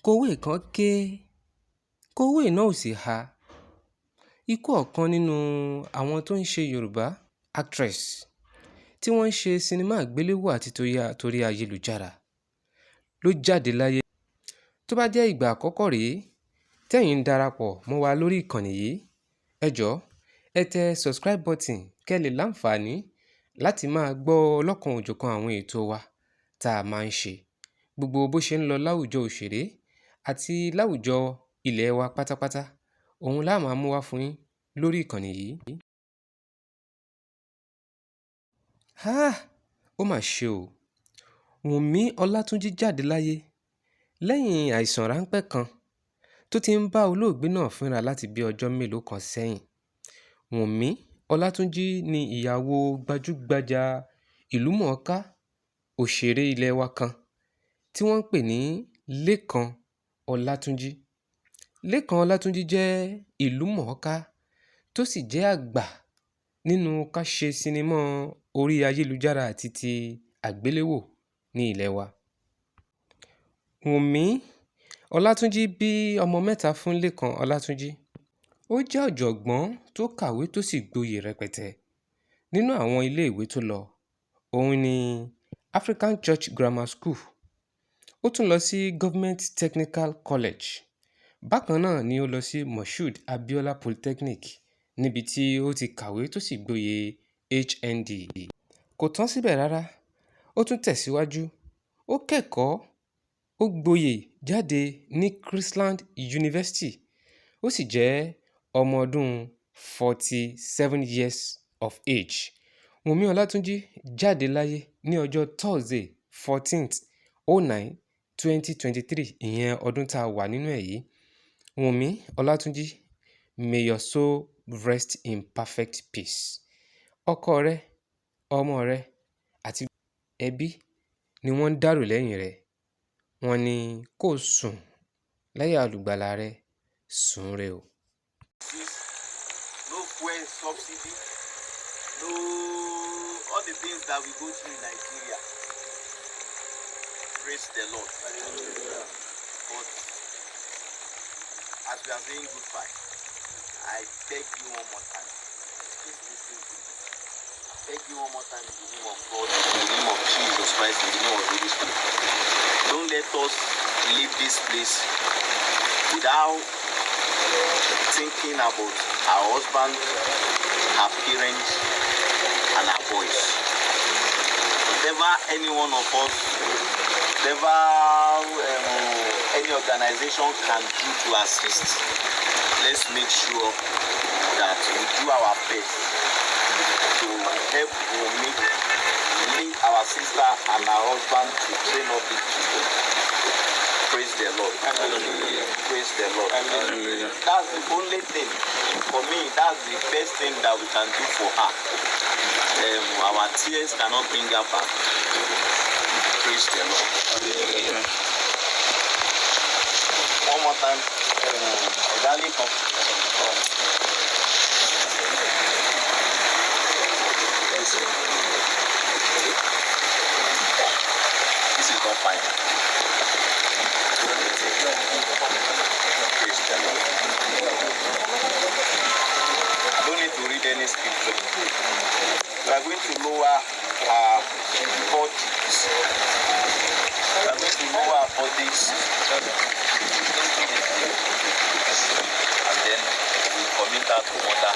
Kòwé kan ké, kòwé náà ò sì há. Ikú ọ̀kan nínú àwọn tó ń ṣe Yorùbá actress tí wọ́n ń ṣe sinimá àgbéléwò àti torí ayélujára ló jáde láyé. Tó bá jẹ́ ìgbà àkọ́kọ́ rèé tẹ́yin ń darapọ̀ mọ́ wa lórí ìkànnì yìí, ẹ jọ̀ọ́ ẹ tẹ subscribe button kẹ́ lè láǹfààní láti máa gbọ́ ọlọ́kan òjọ̀kan àwọn ètò wa tá a máa ń ṣe. Gbogbo bó ṣe ń lọ láwùjọ òṣèré àti láwùjọ ilẹ̀ wa pátápátá, òun la máa mú wá fún yín lórí ìkànnì yìí. Ó mà ṣe o. Wùnmí Ọlátúnjí jáde láyé lẹ́yìn àìsàn ráńpẹ́ kan tó ti ń bá olóògbé náà fínra láti bí ọjọ́ mélòó kan sẹ́yìn. Wùnmí Ọlátúnjí ni ìyàwó gbajúgbajà ìlúmọ̀ọ́ká òṣèré ilẹ̀ wa kan tí wọ́n ń pè ní Lekan Olatunji. Lekan Olatunji jẹ́ ìlúmọ̀ọ́ká tó sì jẹ́ àgbà nínú ká ṣe sinimá orí ayélujára àti ti àgbéléwò ní ilẹ̀ wa. Wùnmí Ọlátúnjí bí ọmọ mẹ́ta fún Lekan Olatunji. Ó jẹ́ ọ̀jọ̀gbọ́n tó kàwé tó sì gboyè rẹpẹtẹ. Nínú àwọn ilé ìwé tó lọ, òun ni African Church Grammar School. Ó tún lọ sí Government Technical College. Bákan náà ni ó lọ sí Moshood Abiola Polytechnic níbi tí ó ti kàwé tó sì gboyè HND. Kò tán síbẹ̀ rárá, ó tún tẹ̀síwájú. Ó kẹ́kọ̀ọ́, ó gboyè jáde ní Chrisland University. Ó sì jẹ́ ọmọ ọdún 47 years of age. Wùnmí Ọlátúnjí jáde láyé ní ọjọ́ Thursday 14/09/2023, ìyẹn ọdún tá a wà nínú ẹ̀ yìí. Wùnmí Ọlátúnjí, may your soul rest in perfect peace. Ọkọ rẹ, ọmọ rẹ àti ẹbí ni wọ́n ń dárò lẹ́yìn rẹ̀. Wọ́n ní kó sùn láyà olùgbàlà rẹ, sùn re o. No fuel subsidy, no all the things that we go through in Nigeria. Praise the Lord. Hallelujah. But as we are saying goodbye, I beg you one more time, please listen to me. Beg you one more time in the name of God, in the name of Jesus Christ, in the name of the Holy Spirit. Don't let us leave this place without thinking about our husband, our parents, and our boys. Whatever any one of us, whatever any organization can do to assist, let's make sure that we do our best to help Wunmi, link our sister and our husband to train up the children. Praise the Lord. Hallelujah. Praise the Lord. Hallelujah. That's the only thing for me. That's the best thing that we can do for her. Our tears cannot bring her back. Praise the Lord. Hallelujah. One more time. Organic. This is not fine. Praise the Lord. I don't need to read any scripture. We are going to lower our bodies. We are going to lower our bodies. And then we commit her to mother.